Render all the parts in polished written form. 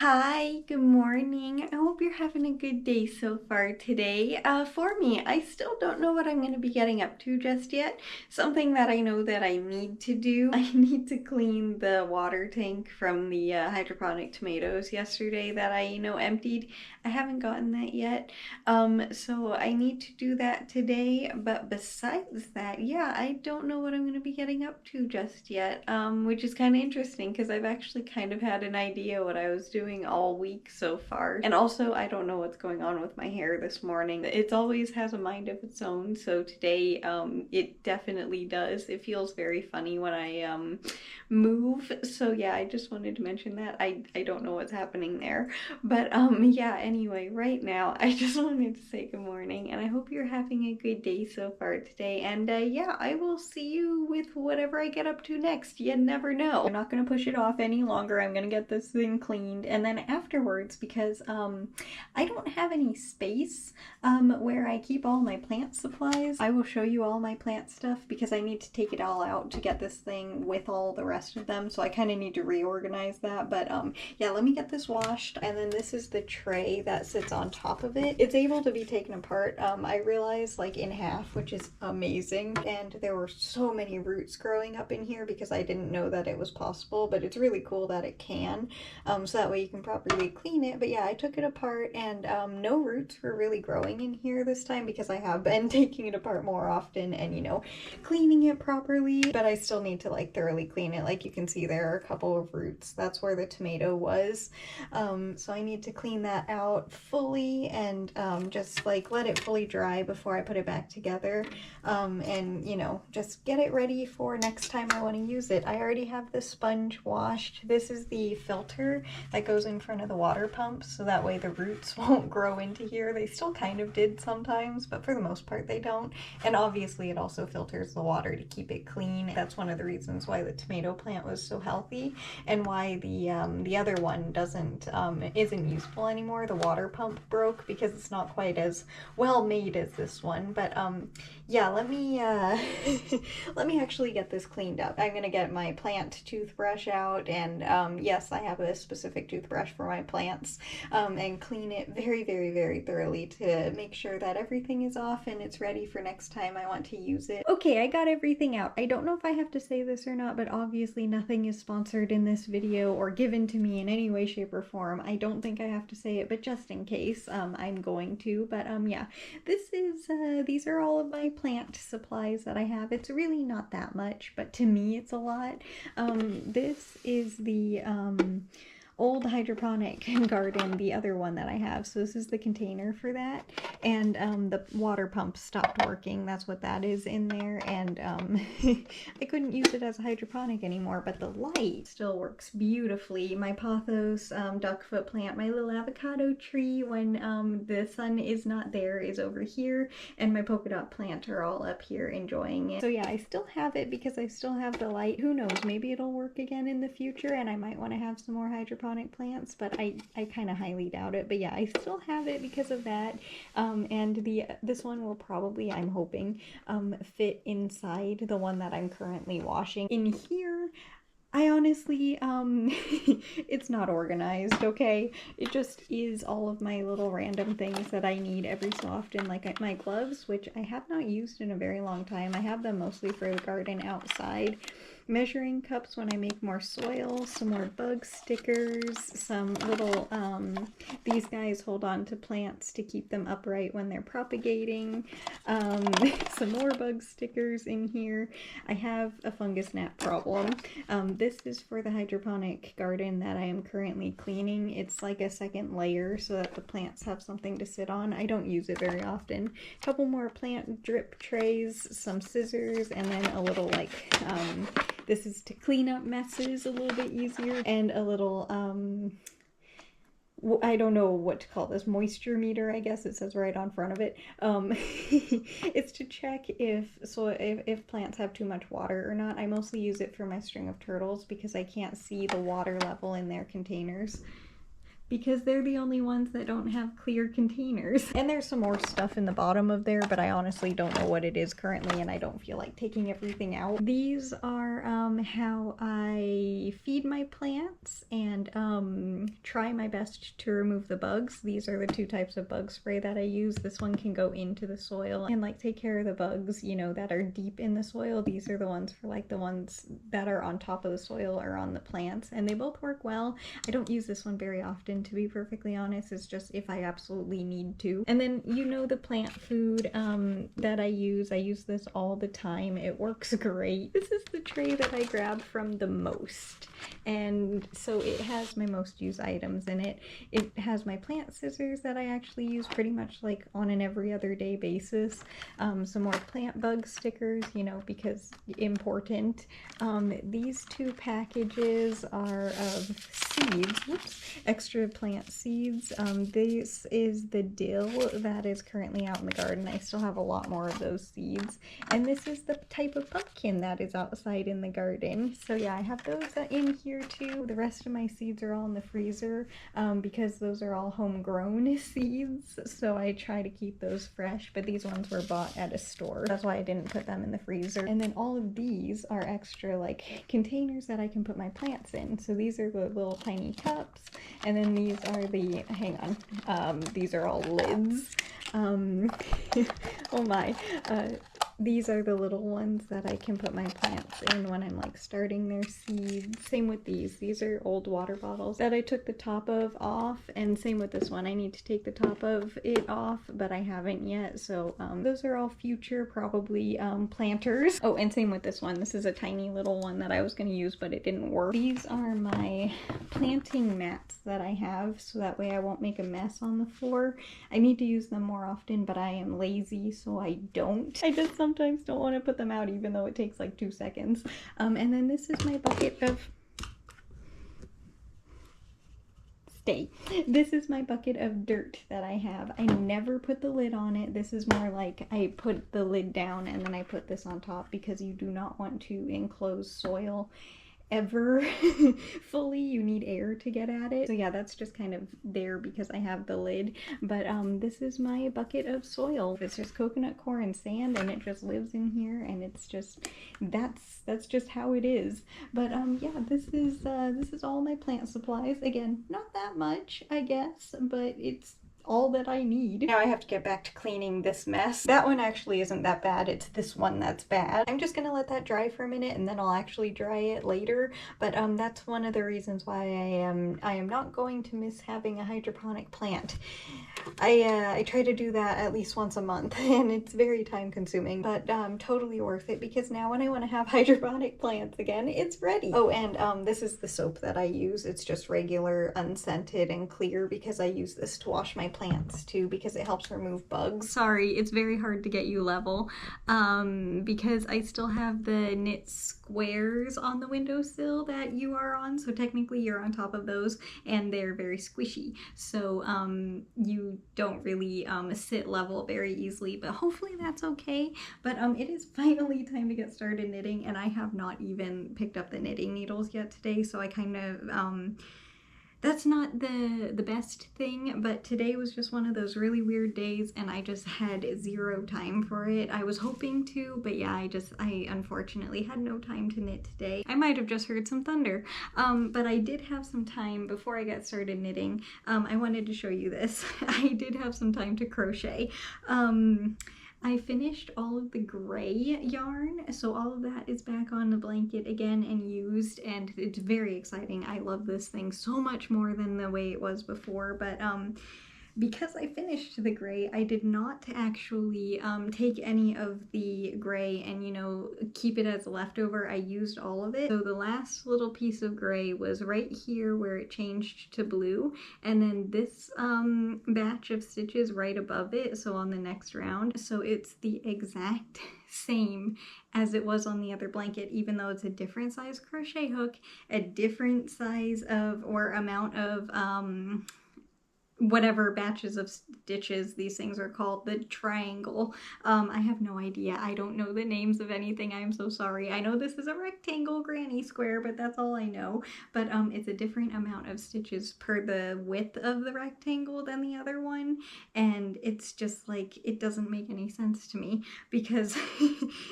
Hi, good morning. I hope you're having a good day so far today. For me, I still don't know what I'm going to be getting up to just yet. Something that I know that I need to do. I need to clean the water tank from the hydroponic tomatoes yesterday that I, emptied. I haven't gotten that yet. So I need to do that today. But besides that, yeah, I don't know what I'm going to be getting up to just yet, which is kind of interesting because I've actually kind of had an idea what I was doing all week so far. And also, I don't know what's going on with my hair this morning. It always has a mind of its own, so today it definitely does. It feels very funny when I move. So yeah, I just wanted to mention that. I don't know what's happening there. But yeah, anyway, right now I just wanted to say good morning and I hope you're having a good day so far today. And yeah, I will see you with whatever I get up to next. You never know. I'm not gonna push it off any longer. I'm gonna get this thing cleaned and then afterwards, because I don't have any space where I keep all my plant supplies, I will show you all my plant stuff because I need to take it all out to get this thing with all the rest of them, so I kind of need to reorganize that. But yeah, let me get this washed. And then this is the tray that sits on top of it. It's able to be taken apart, I realized, like in half, which is amazing. And there were so many roots growing up in here because I didn't know that it was possible, but it's really cool that it can, so that way you can properly clean it. But yeah, I took it apart and no roots were really growing in here this time because I have been taking it apart more often and, cleaning it properly. But I still need to like thoroughly clean it. Like you can see, there are a couple of roots. That's where the tomato was. So I need to clean that out fully and just like let it fully dry before I put it back together, and just get it ready for next time I want to use it. I already have the sponge washed. This is the filter that goes in front of the water pump, so that way the roots won't grow into here. They still kind of did sometimes, but for the most part they don't. And obviously it also filters the water to keep it clean. That's one of the reasons why the tomato plant was so healthy and why the other one isn't useful anymore. The water pump broke because it's not quite as well made as this one. But yeah, let me let me actually get this cleaned up. I'm gonna get my plant toothbrush out, and yes, I have a specific toothbrush for my plants, and clean it very, very, very thoroughly to make sure that everything is off and it's ready for next time I want to use it. Okay, I got everything out. I don't know if I have to say this or not, but obviously nothing is sponsored in this video or given to me in any way, shape, or form. I don't think I have to say it, but just in case, I'm going to. But yeah, these are all of my plant supplies that I have. It's really not that much, but to me it's a lot. This is the old hydroponic garden, the other one that I have. So this is the container for that. And the water pump stopped working. That's what that is in there. And I couldn't use it as a hydroponic anymore, but the light still works beautifully. My pothos duckfoot plant, my little avocado tree when the sun is not there, is over here, and my polka dot plant are all up here enjoying it. So yeah, I still have it because I still have the light. Who knows, maybe it'll work again in the future and I might want to have some more hydroponic plants, but I kind of highly doubt it. But yeah, I still have it because of that. And this one will probably, I'm hoping, fit inside the one that I'm currently washing. In here, I honestly, it's not organized, okay? It just is all of my little random things that I need every so often, like my gloves, which I have not used in a very long time. I have them mostly for the garden outside. Measuring cups when I make more soil, some more bug stickers, some little, these guys hold on to plants to keep them upright when they're propagating, some more bug stickers in here. I have a fungus gnat problem. This is for the hydroponic garden that I am currently cleaning. It's like a second layer so that the plants have something to sit on. I don't use it very often. A couple more plant drip trays, some scissors, and then a little like, this is to clean up messes a little bit easier, and a little, I don't know what to call this, moisture meter, I guess it says right on front of it. It's to check if plants have too much water or not. I mostly use it for my string of turtles because I can't see the water level in their containers. because they're the only ones that don't have clear containers. And there's some more stuff in the bottom of there, but I honestly don't know what it is currently, and I don't feel like taking everything out. These are how I feed my plants and try my best to remove the bugs. These are the two types of bug spray that I use. This one can go into the soil and like take care of the bugs, you know, that are deep in the soil. These are the ones for like the ones that are on top of the soil or on the plants, and they both work well. I don't use this one very often, to be perfectly honest. It's just if I absolutely need to. And then, you know, the plant food that I use this all the time. It works great. This is the tray that I grab from the most, and so it has my most used items in it. It has my plant scissors that I actually use pretty much like on an every other day basis. Some more plant bug stickers, you know, because important. These two packages are of seeds. Whoops. Extra plant seeds. This is the dill that is currently out in the garden. I still have a lot more of those seeds. And this is the type of pumpkin that is outside in the garden. So yeah, I have those in here too. The rest of my seeds are all in the freezer because those are all homegrown seeds. So I try to keep those fresh, but these ones were bought at a store. That's why I didn't put them in the freezer. And then all of these are extra like containers that I can put my plants in. So these are the little tiny cups, and then these are the, hang on, these are all lids. Oh my, these are the little ones that I can put my plants in when I'm like starting their seeds. Same with these are old water bottles that I took the top of off, and same with this one. I need to take the top of it off, but I haven't yet. So those are all future probably planters. Oh, and same with this one. This is a tiny little one that I was going to use, but it didn't work. These are my planting mats that I have, so that way I won't make a mess on the floor. I need to use them more often, but I am lazy, so I don't. I just sometimes don't want to put them out, even though it takes like 2 seconds. And then this is my bucket of This is my bucket of dirt that I have. I never put the lid on it. This is more like I put the lid down and then I put this on top, because you do not want to enclose soil ever fully. You need air to get at it. So yeah, that's just kind of there because I have the lid. But this is my bucket of soil. It's just coconut coir and sand, and it just lives in here, and it's just that's just how it is. But yeah, this is all my plant supplies. Again, not that much, I guess, but it's all that I need. Now I have to get back to cleaning this mess. That one actually isn't that bad. It's this one that's bad. I'm just gonna let that dry for a minute, and then I'll actually dry it later. But that's one of the reasons why I am not going to miss having a hydroponic plant. I try to do that at least once a month, and it's very time consuming, but totally worth it, because now when I want to have hydroponic plants again, it's ready. Oh, and this is the soap that I use. It's just regular, unscented, and clear, because I use this to wash my plants too, because it helps remove bugs. Sorry, it's very hard to get you level because I still have the knit squares on the windowsill that you are on, so technically you're on top of those, and they're very squishy, so you don't really sit level very easily, but hopefully that's okay. But it is finally time to get started knitting, and I have not even picked up the knitting needles yet today, so I kind of that's not the best thing, but today was just one of those really weird days, and I just had zero time for it. I was hoping to, but yeah, I unfortunately had no time to knit today. I might have just heard some thunder, but I did have some time before I got started knitting. I wanted to show you this. I did have some time to crochet. I finished all of the gray yarn, so all of that is back on the blanket again and used, and it's very exciting. I love this thing so much more than the way it was before, but because I finished the gray, I did not actually take any of the gray and, you know, keep it as a leftover. I used all of it. So the last little piece of gray was right here where it changed to blue, and then this batch of stitches right above it, so on the next round. So it's the exact same as it was on the other blanket, even though it's a different size crochet hook, a different size of or amount of whatever batches of stitches these things are called, the triangle. I have no idea. I don't know the names of anything. I'm so sorry. I know this is a rectangle granny square, but that's all I know. But it's a different amount of stitches per the width of the rectangle than the other one, and it's just like, it doesn't make any sense to me because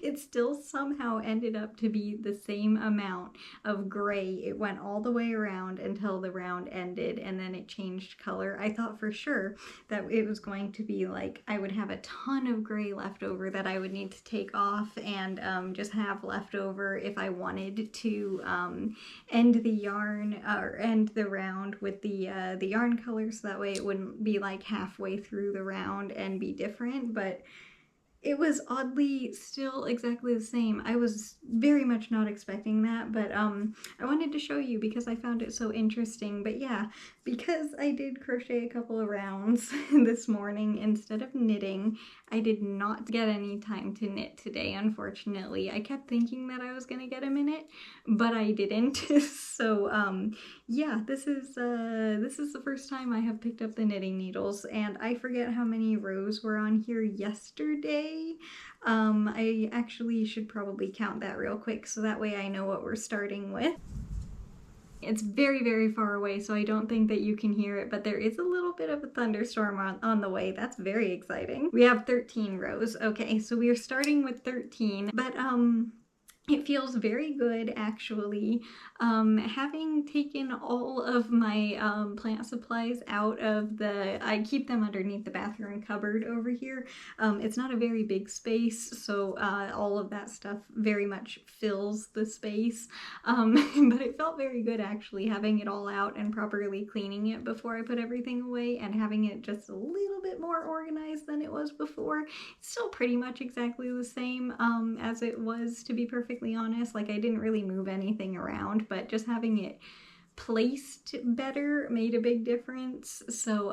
it still somehow ended up to be the same amount of gray. It went all the way around until the round ended, and then it changed color. I thought for sure that it was going to be like I would have a ton of gray left over that I would need to take off and just have left over if I wanted to end the yarn or end the round with the yarn color, so that way it wouldn't be like halfway through the round and be different. But it was oddly still exactly the same. I was very much not expecting that, but I wanted to show you because I found it so interesting. But yeah, because I did crochet a couple of rounds this morning instead of knitting, I did not get any time to knit today, unfortunately. I kept thinking that I was gonna get a minute, but I didn't. So yeah, this is the first time I have picked up the knitting needles, and I forget how many rows were on here yesterday. I actually should probably count that real quick so that way I know what we're starting with. It's very, very far away, so I don't think that you can hear it, but there is a little bit of a thunderstorm on the way. That's very exciting. We have 13 rows. Okay, so we are starting with 13, but it feels very good, actually. Having taken all of my plant supplies out of I keep them underneath the bathroom cupboard over here. It's not a very big space, so all of that stuff very much fills the space. But it felt very good, actually, having it all out and properly cleaning it before I put everything away and having it just a little bit more organized than it was before. It's still pretty much exactly the same as it was, to be perfectly honest. Like, I didn't really move anything around, but just having it placed better made a big difference. So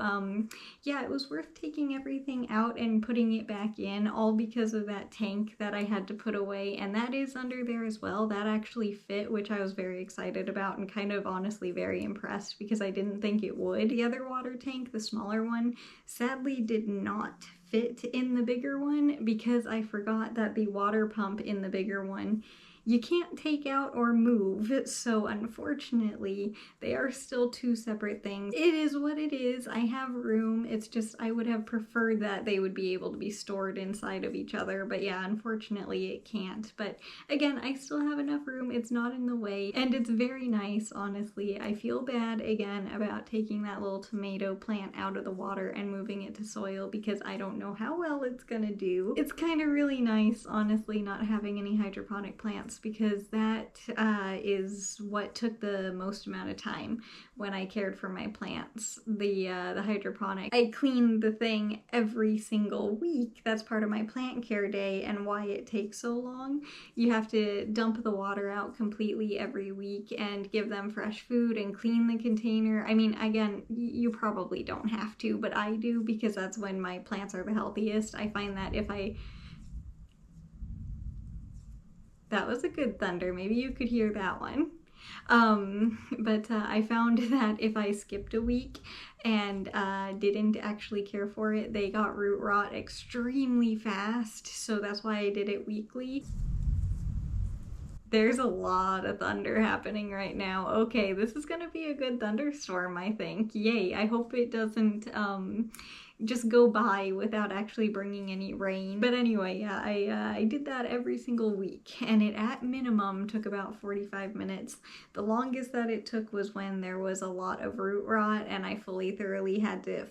yeah, it was worth taking everything out and putting it back in, all because of that tank that I had to put away, and that is under there as well. That actually fit, which I was very excited about and kind of honestly very impressed because I didn't think it would. The other water tank, the smaller one, sadly did not fit in the bigger one because I forgot that the water pump in the bigger one you can't take out or move, so unfortunately they are still two separate things. It is what it is. I have room. It's just I would have preferred that they would be able to be stored inside of each other, but yeah, unfortunately it can't. But again, I still have enough room. It's not in the way, and it's very nice, honestly. I feel bad again about taking that little tomato plant out of the water and moving it to soil because I don't know how well it's gonna do. It's kind of really nice, honestly, not having any hydroponic plants, because that is what took the most amount of time when I cared for my plants. The hydroponic, I clean the thing every single week. That's part of my plant care day and why it takes so long. You have to dump the water out completely every week and give them fresh food and clean the container. I mean, again, you probably don't have to, but I do because that's when my plants are the healthiest. I find that if I That was a good thunder. Maybe you could hear that one. But I found that if I skipped a week and didn't actually care for it, they got root rot extremely fast. So that's why I did it weekly. There's a lot of thunder happening right now. Okay, this is gonna be a good thunderstorm, I think. Yay, I hope it doesn't just go by without actually bringing any rain. But anyway, yeah, I did that every single week, and it at minimum took about 45 minutes. The longest that it took was when there was a lot of root rot and I had to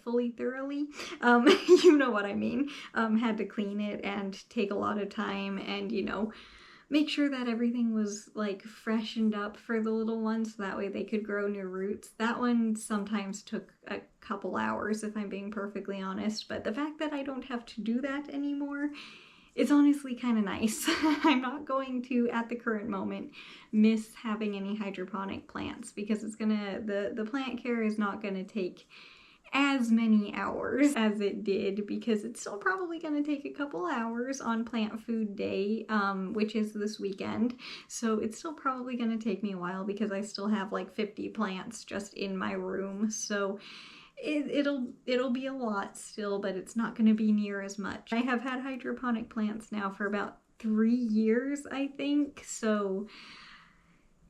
you know what I mean, had to clean it and take a lot of time and, you know, make sure that everything was like freshened up for the little ones so that way they could grow new roots. That one sometimes took a couple hours, if I'm being perfectly honest, but the fact that I don't have to do that anymore is honestly kind of nice. I'm not going to, at the current moment, miss having any hydroponic plants because it's gonna, the plant care is not gonna take as many hours as it did, because it's still probably going to take a couple hours on plant food day, which is this weekend. So it's still probably going to take me a while because I still have like 50 plants just in my room. So it'll be a lot still, but it's not going to be near as much. I have had hydroponic plants now for about 3 years, I think, so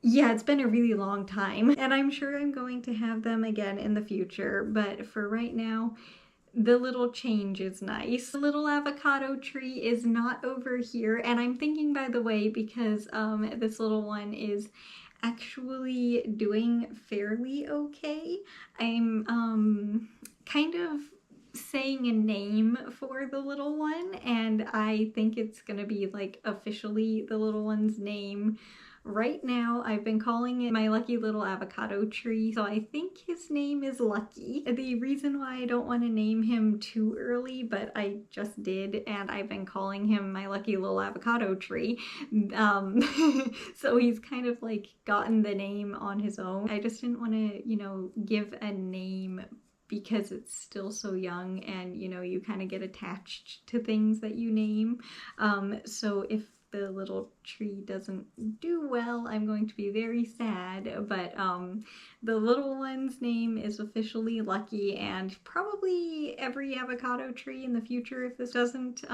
yeah, it's been a really long time, and I'm sure I'm going to have them again in the future, but for right now, the little change is nice. The little avocado tree is not over here, and I'm thinking, by the way, because this little one is actually doing fairly okay. I'm kind of saying a name for the little one, and I think it's gonna be like officially the little one's name. Right now, I've been calling it my lucky little avocado tree, so I think his name is Lucky. The reason why I don't want to name him too early, but I just did, and I've been calling him my lucky little avocado tree. So he's kind of like gotten the name on his own. I just didn't want to, you know, give a name because it's still so young, and you know, you kind of get attached to things that you name. So if the little tree doesn't do well, I'm going to be very sad, but the little one's name is officially Lucky, and probably every avocado tree in the future, if this doesn't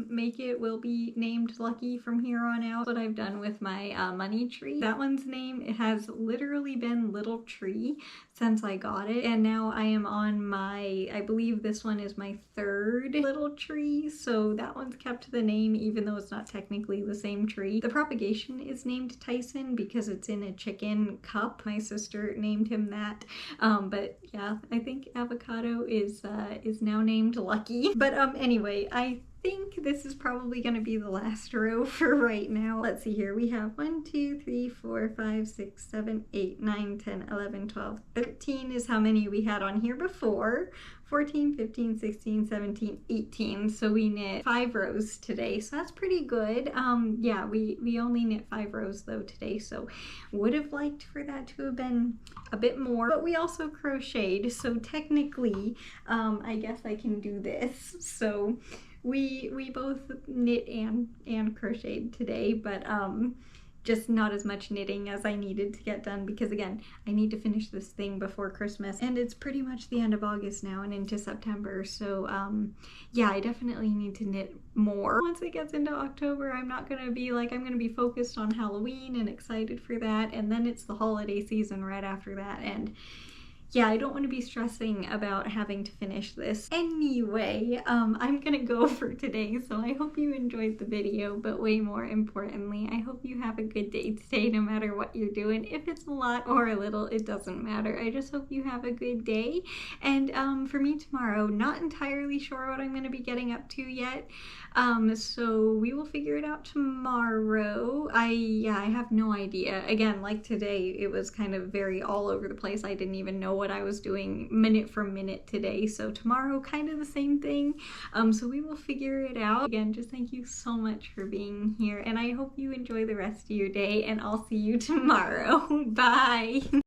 make it, will be named Lucky from here on out. What I've done with my money tree, that one's name, it has literally been Little Tree since I got it, and now I am on my, I believe this one is my 3rd little tree, so that one's kept the name even though it's not technically the same tree. The propagation is named Tyson because it's in a chicken cup. My sister named him that, but yeah, I think avocado is now named Lucky. But anyway, I think this is probably going to be the last row for right now. Let's see here. We have 1, 2, 3, 4, 5, 6, 7, 8, 9, 10, 11, 12, 13 is how many we had on here before. 14, 15, 16, 17, 18. So we knit 5 rows today. So that's pretty good. Yeah, we only knit 5 rows though today. So would have liked for that to have been a bit more, but we also crocheted. So technically, I guess I can do this. So we both knit and crocheted today, but just not as much knitting as I needed to get done because, again, I need to finish this thing before Christmas, and it's pretty much the end of August now and into September, so yeah, I definitely need to knit more. Once it gets into October, I'm not gonna be like, I'm gonna be focused on Halloween and excited for that, and then it's the holiday season right after that, and yeah, I don't want to be stressing about having to finish this. Anyway, I'm gonna go for today, so I hope you enjoyed the video, but way more importantly, I hope you have a good day today no matter what you're doing. If it's a lot or a little, it doesn't matter. I just hope you have a good day, and for me tomorrow, not entirely sure what I'm going to be getting up to yet, so we will figure it out tomorrow. I have no idea. Again, like today, it was kind of very all over the place. I didn't even know what I was doing minute for minute today, so tomorrow kind of the same thing, so we will figure it out. Again, just thank you so much for being here, and I hope you enjoy the rest of your day, and I'll see you tomorrow. Bye!